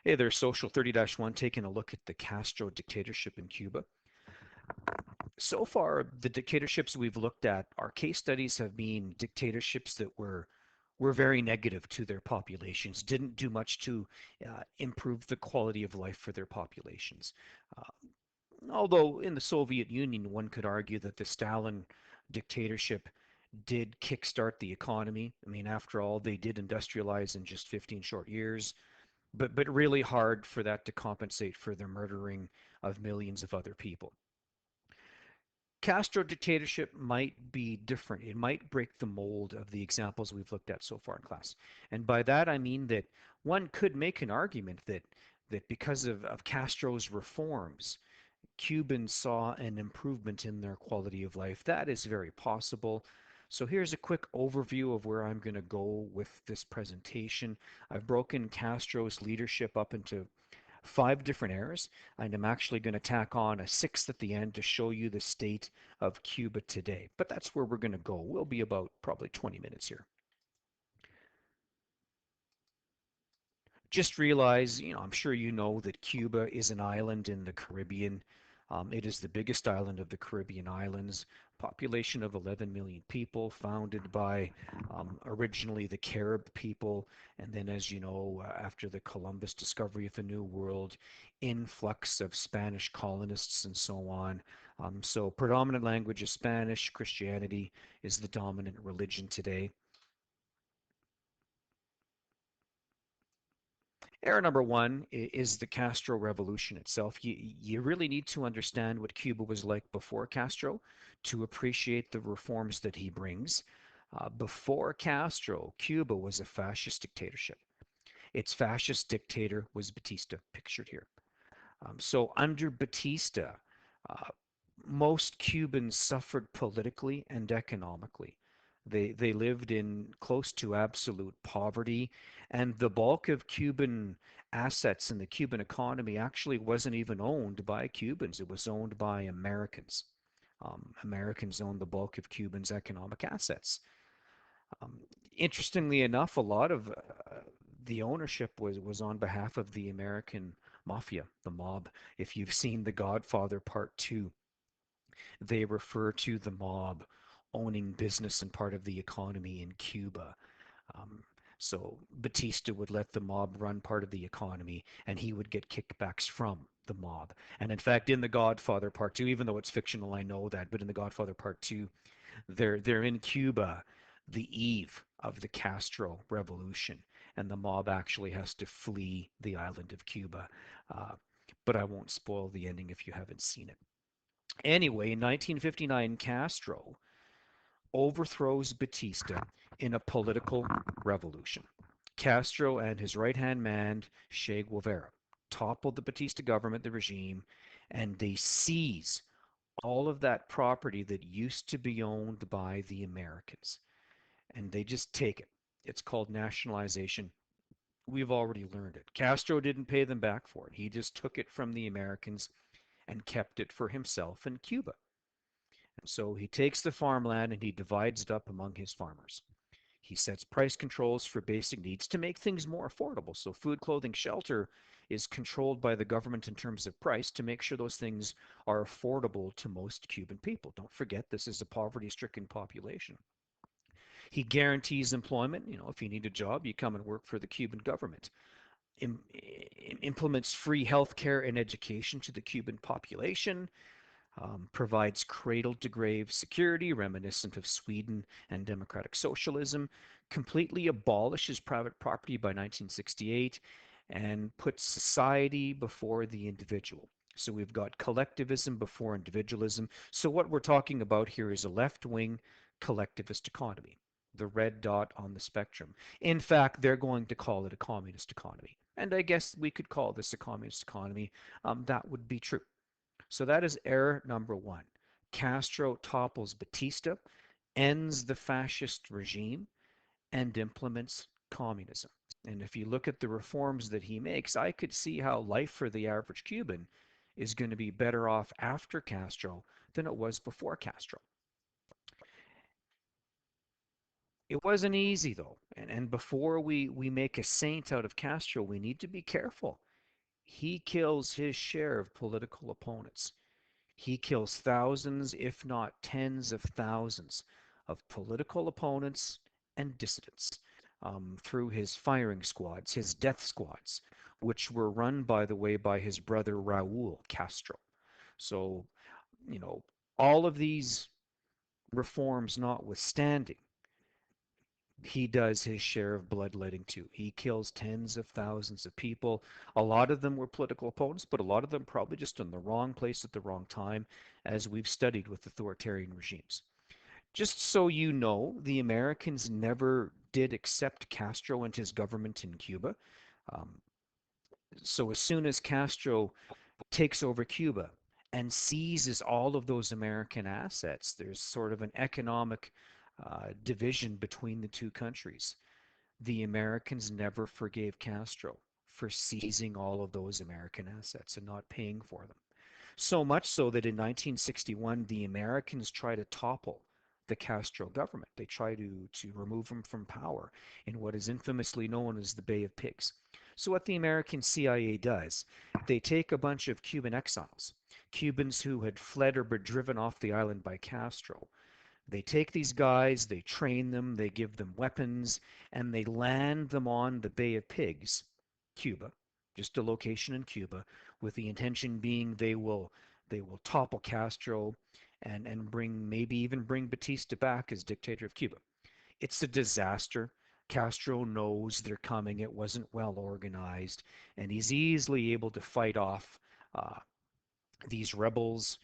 Hey there, Social 30-1, taking a look at the Castro dictatorship in Cuba. So far, the dictatorships we've looked at, our case studies have been dictatorships that were very negative to their populations, didn't do much to improve the quality of life for their populations. Uh, Although in the Soviet Union, one could argue that the Stalin dictatorship did kickstart the economy. I mean, after all, they did industrialize in just 15 short years, but really hard for that to compensate for the murdering of millions of other people. Castro dictatorship might be different. It might break the mold of the examples we've looked at so far in class. And by that I mean that one could make an argument that because of Castro's reforms, Cubans saw an improvement in their quality of life. That is very possible. So here's a quick overview of where I'm going to go with this presentation. I've broken Castro's leadership up into 5 different eras, and I'm actually going to tack on a sixth at the end to show you the state of Cuba today. But that's where we're going to go. We'll be about probably 20 minutes here. Just realize, I'm sure you know that Cuba is an island in the Caribbean. It is the biggest island of the Caribbean islands, population of 11 million people, founded by originally the Carib people, and then, as you know, after the Columbus discovery of the New World, influx of Spanish colonists and so on. So, predominant language is Spanish. Christianity is the dominant religion today. Error number one is the Castro revolution itself. You really need to understand what Cuba was like before Castro to appreciate the reforms that he brings. Before Castro, Cuba was a fascist dictatorship. Its fascist dictator was Batista, pictured here. So under Batista, uh, most Cubans suffered politically and economically. They lived in close to absolute poverty, and the bulk of Cuban assets in the Cuban economy actually wasn't even owned by Cubans. It was owned by Americans. Americans owned the bulk of Cubans' economic assets. Um, Interestingly enough, a lot of the ownership was on behalf of the American mafia, the mob. If you've seen The Godfather Part 2, they refer to the mob owning business and part of the economy in Cuba. Um, so Batista would let the mob run part of the economy, and he would get kickbacks from the mob. And in fact, in The Godfather Part 2, even though it's fictional, I know that, but in The Godfather Part 2, they're in Cuba the eve of the Castro revolution, and the mob actually has to flee the island of Cuba. Uh, but I won't spoil the ending if you haven't seen it. Anyway, in 1959, Castro overthrows Batista in a political revolution. Castro and his right-hand man, Che Guevara, toppled the Batista government, the regime, and they seize all of that property that used to be owned by the Americans. And they just take it. It's called nationalization. We've already learned it. Castro didn't pay them back for it. He just took it from the Americans and kept it for himself in Cuba. And so he takes the farmland and he divides it up among his farmers. He sets price controls for basic needs to make things more affordable. So food, clothing, shelter is controlled by the government in terms of price to make sure those things are affordable to most Cuban people. Don't forget, this is a poverty-stricken population. He guarantees employment. If you need a job, you come and work for the Cuban government. Im- Implements free health care and education to the Cuban population, provides cradle to grave security reminiscent of Sweden and democratic socialism, completely abolishes private property by 1968, and puts society before the individual. So we've got collectivism before individualism. So what we're talking about here is a left-wing collectivist economy, the red dot on the spectrum. In fact, they're going to call it a communist economy. And I guess we could call this a communist economy. That would be true. So that is error number one. Castro topples Batista, ends the fascist regime, and implements communism. And if you look at the reforms that he makes, I could see how life for the average Cuban is going to be better off after Castro than it was before Castro. It wasn't easy though. And before we make a saint out of Castro, we need to be careful. he kills his share of political opponents. He kills thousands, if not tens of thousands, of political opponents and dissidents through his firing squads, his death squads, which were run, by the way, by his brother Raul Castro. So, you know, all of these reforms notwithstanding, he does his share of bloodletting too. He kills tens of thousands of people. A lot of them were political opponents, but a lot of them probably just in the wrong place at the wrong time, as we've studied with authoritarian regimes. Just so you know, the Americans never did accept Castro and his government in Cuba. Um, so as soon as Castro takes over Cuba and seizes all of those American assets, there's sort of an economic division between the two countries. The Americans never forgave Castro for seizing all of those American assets and not paying for them. So much so that in 1961, the Americans try to topple the Castro government. They try to remove him from power in what is infamously known as the Bay of Pigs. So, what the American CIA does, they take a bunch of Cuban exiles, Cubans who had fled or been driven off the island by Castro, they take these guys, they train them, they give them weapons, and they land them on the Bay of Pigs, Cuba, just a location in Cuba, with the intention being they will topple Castro and bring maybe even bring Batista back as dictator of Cuba. It's a disaster. Castro knows they're coming. It wasn't well organized, and he's easily able to fight off uh, these rebels,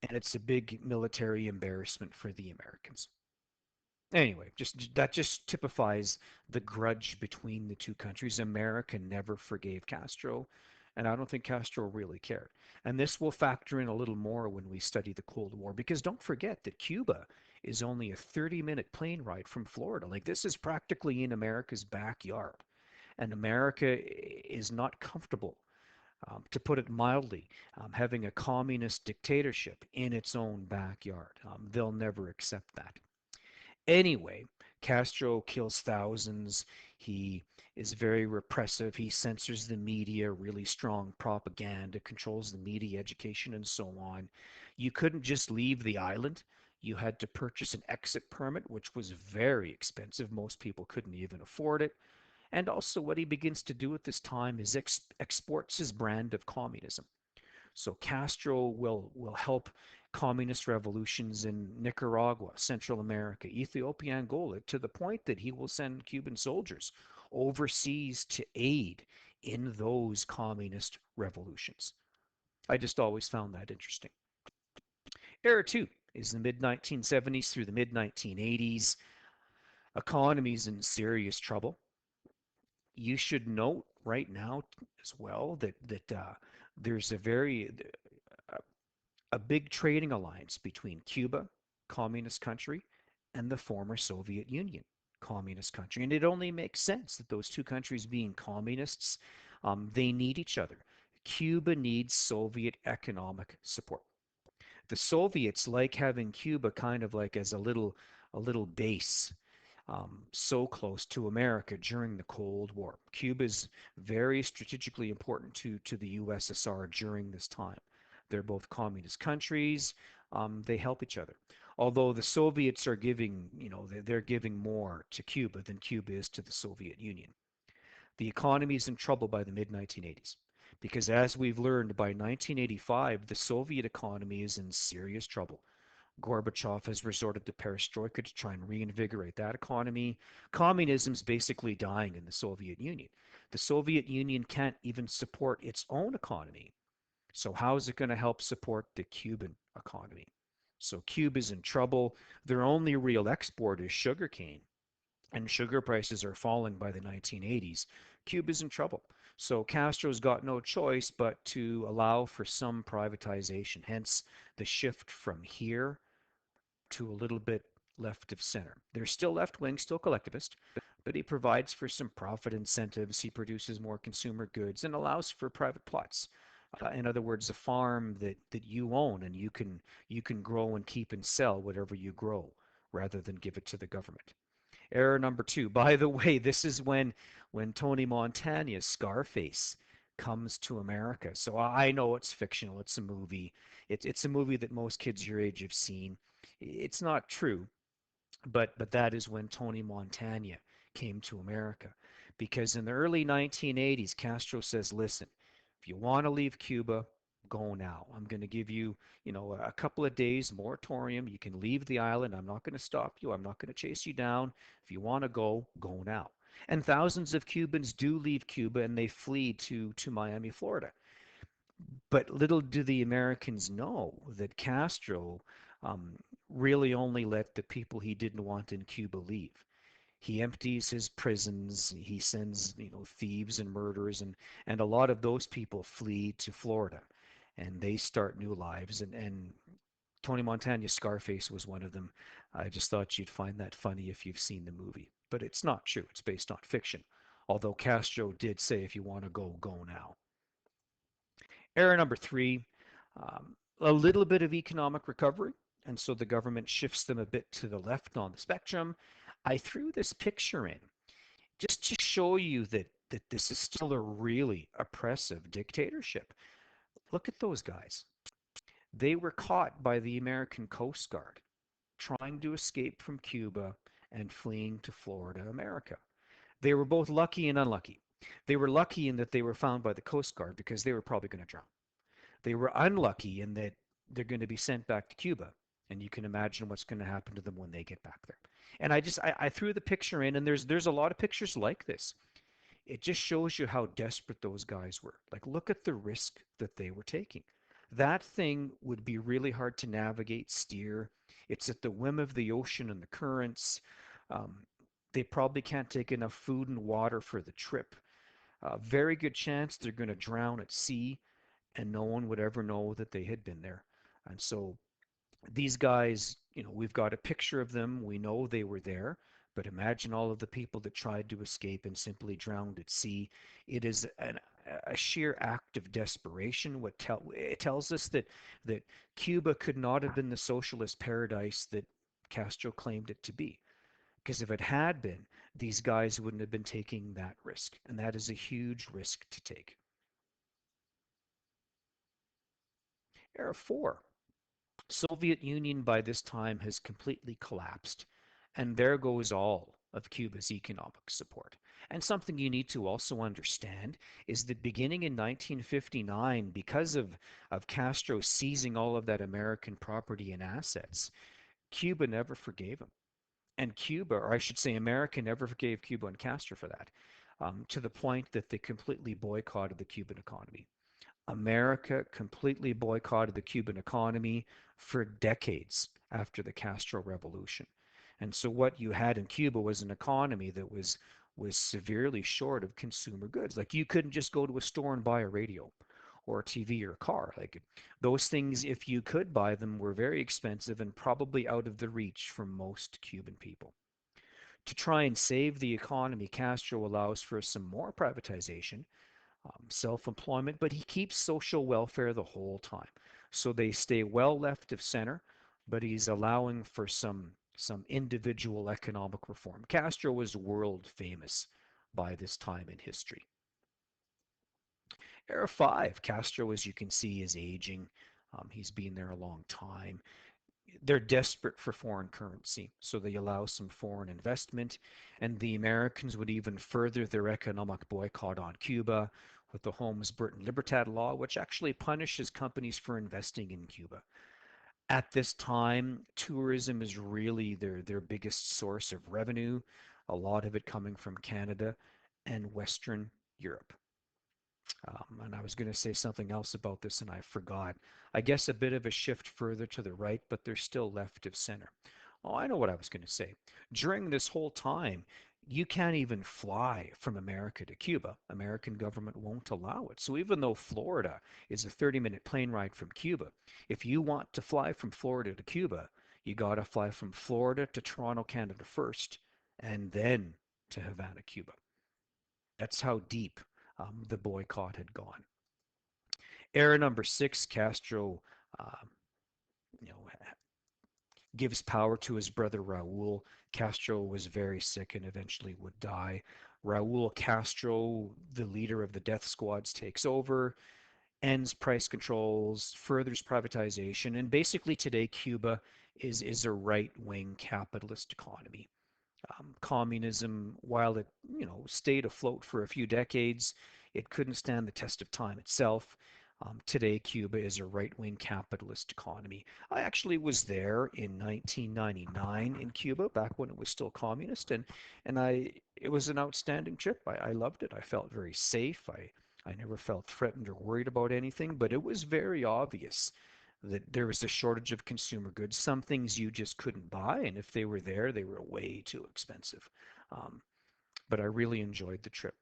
and it's a big military embarrassment for the Americans. Anyway, just that just typifies the grudge between the two countries. America never forgave Castro, and I don't think Castro really cared. And this will factor in a little more when we study the Cold War, because don't forget that Cuba is only a 30-minute plane ride from Florida. Like, this is practically in America's backyard, and America is not comfortable, to put it mildly, having a communist dictatorship in its own backyard. They'll never accept that. Anyway, Castro kills thousands. He is very repressive. He censors the media, really strong propaganda, controls the media education, and so on. You couldn't just leave the island. You had to purchase an exit permit, which was very expensive. Most people couldn't even afford it. And also, what he begins to do at this time is exports his brand of communism. So Castro will help communist revolutions in Nicaragua, Central America, Ethiopia, Angola, to the point that he will send Cuban soldiers overseas to aid in those communist revolutions. I just always found that interesting. Era 2 is the mid 1970s through the mid 1980s. Economy's in serious trouble. You should note right now as well that there's a big trading alliance between Cuba, communist country, and the former Soviet Union, communist country. And it only makes sense that those two countries being communists, they need each other. Cuba needs Soviet economic support. The Soviets like having Cuba kind of like as a little base, so close to America during the Cold War. Cuba is very strategically important to the USSR during this time. They're both communist countries. They help each other. Although the Soviets are giving, they're giving more to Cuba than Cuba is to the Soviet Union. The economy is in trouble by the mid 1980s because, as we've learned, by 1985, the Soviet economy is in serious trouble. Gorbachev has resorted to perestroika to try and reinvigorate that economy. Communism's basically dying in the Soviet Union. The Soviet Union can't even support its own economy. So how is it going to help support the Cuban economy? So Cuba's in trouble. Their only real export is sugarcane, and sugar prices are falling by the 1980s. Cuba's in trouble. So Castro's got no choice but to allow for some privatization, hence the shift from here to a little bit left of center. They're still left wing, still collectivist, but he provides for some profit incentives. He produces more consumer goods and allows for private plots. In other words, a farm that you own, and you can grow and keep and sell whatever you grow rather than give it to the government. Error number two. By the way, this is when Tony Montana's Scarface comes to America. So I know it's fictional. It's a movie. It's a movie that most kids your age have seen. It's not true, but that is when Tony Montana came to America. Because in the early 1980s, Castro says, listen, if you want to leave Cuba, go now. I'm going to give you, a couple of days moratorium. You can leave the island. I'm not going to stop you. I'm not going to chase you down. If you want to go, go now. And thousands of Cubans do leave Cuba and they flee to Miami, Florida. But little do the Americans know that Castro um, really only let the people he didn't want in Cuba leave. He empties his prisons. He sends, thieves and murderers, and a lot of those people flee to Florida, and they start new lives. And Tony Montana's Scarface was one of them. I just thought you'd find that funny if you've seen the movie, but it's not true. It's based on fiction. Although Castro did say, if you want to go, go now. Error number three, a little bit of economic recovery, and so the government shifts them a bit to the left on the spectrum. I threw this picture in just to show you that this is still a really oppressive dictatorship. Look at those guys. They were caught by the American Coast Guard trying to escape from Cuba and fleeing to Florida, America. They were both lucky and unlucky. They were lucky in that they were found by the Coast Guard because they were probably going to drown. They were unlucky in that they're going to be sent back to Cuba, and you can imagine what's going to happen to them when they get back there. And I threw the picture in, and there's a lot of pictures like this. It just shows you how desperate those guys were. Like, look at the risk that they were taking. That thing would be really hard to navigate, steer. It's at the whim of the ocean and the currents. Um, they probably can't take enough food and water for the trip. Very good chance they're going to drown at sea and no one would ever know that they had been there. And so these guys, we've got a picture of them. We know they were there, but imagine all of the people that tried to escape and simply drowned at sea. It is a sheer act of desperation. It tells us that Cuba could not have been the socialist paradise that Castro claimed it to be. Because if it had been, these guys wouldn't have been taking that risk, and that is a huge risk to take. Era 4. Soviet Union by this time has completely collapsed, and there goes all of Cuba's economic support. And something you need to also understand is that beginning in 1959, because of Castro seizing all of that American property and assets, Cuba never forgave him. And Cuba, or I should say America, never forgave Cuba and Castro for that, to the point that they completely boycotted the Cuban economy. America completely boycotted the Cuban economy for decades after the Castro Revolution. And so what you had in Cuba was an economy that was severely short of consumer goods. Like you couldn't just go to a store and buy a radio or a TV or a car. Like those things, if you could buy them, were very expensive and probably out of the reach for most Cuban people. To try and save the economy, Castro allows for some more privatization, self-employment, but he keeps social welfare the whole time. So they stay well left of center, but he's allowing for some individual economic reform. Castro was world famous by this time in history. Era 5, Castro, as you can see, is aging. He's been there a long time. They're desperate for foreign currency, so they allow some foreign investment. And the Americans would even further their economic boycott on Cuba with the Holmes-Burton-Libertad law, which actually punishes companies for investing in Cuba. At this time, tourism is really their biggest source of revenue, a lot of it coming from Canada and Western Europe. And I was going to say something else about this and I forgot. I guess a bit of a shift further to the right, but they're still left of center. Oh, I know what I was going to say. During this whole time, you can't even fly from America to Cuba. American government won't allow it. So even though Florida is a 30-minute plane ride from Cuba, if you want to fly from Florida to Cuba, you got to fly from Florida to Toronto, Canada first, and then to Havana, Cuba. That's how deep the boycott had gone. Era number 6, Castro, uh, you know, gives power to his brother Raul. Castro was very sick and eventually would die. Raul Castro, the leader of the death squads, takes over, ends price controls, furthers privatization, and basically today Cuba is a right-wing capitalist economy. Communism, while it stayed afloat for a few decades, it couldn't stand the test of time itself. Today, Cuba is a right-wing capitalist economy. I actually was there in 1999 in Cuba, back when it was still communist, and it was an outstanding trip. I loved it. I felt very safe. I never felt threatened or worried about anything, but it was very obvious that there was a shortage of consumer goods. Some things you just couldn't buy, and if they were there, they were way too expensive. Um, but I really enjoyed the trip.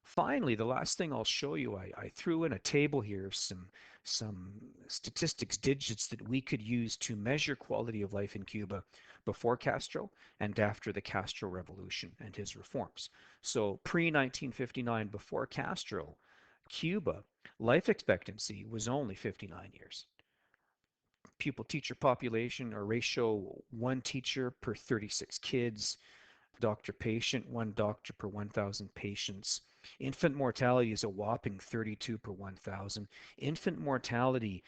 Finally, the last thing I'll show you, I threw in a table here of some statistics, digits that we could use to measure quality of life in Cuba before Castro and after the Castro Revolution and his reforms. So pre-1959, before Castro, Cuba, life expectancy was only 59 years. Pupil teacher population or ratio, one teacher per 36 kids, doctor patient, one doctor per 1,000 patients. Infant mortality is a whopping 32 per 1,000. Infant mortality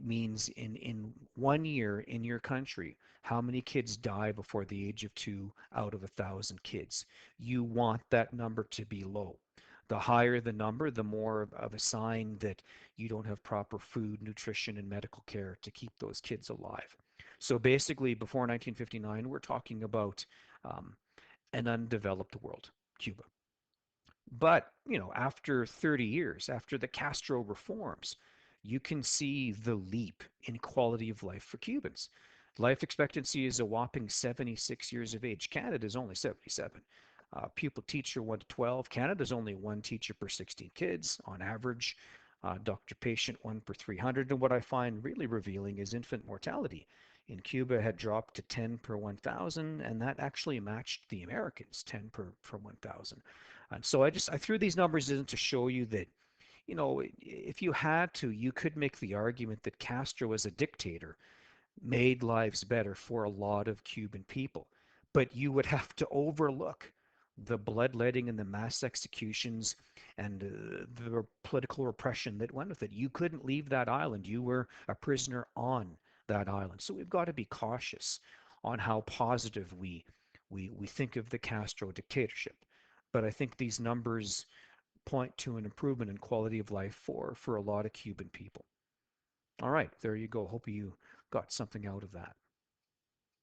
means in 1 year in your country, how many kids die before the age of 2 out of 1,000 kids. You want that number to be low. The higher the number, the more of a sign that you don't have proper food, nutrition, and medical care to keep those kids alive. So basically, before 1959, we're talking about um, an undeveloped world, Cuba. But, after 30 years, after the Castro reforms, you can see the leap in quality of life for Cubans. Life expectancy is a whopping 76 years of age. Canada is only 77. Pupil teacher 1 to 12. Canada's only one teacher per 16 kids on average. Doctor patient 1 per 300. And what I find really revealing is infant mortality. In Cuba had dropped to 10 per 1,000, and that actually matched the Americans, 10 per 1,000. And so I threw these numbers in to show you that, if you had to, you could make the argument that Castro as a dictator made lives better for a lot of Cuban people. But you would have to overlook the bloodletting and the mass executions and the political repression that went with it. You couldn't leave that island. You were a prisoner on that island. So we've got to be cautious on how positive we think of the Castro dictatorship. But I think these numbers point to an improvement in quality of life for a lot of Cuban people. All right, there you go. Hope you got something out of that.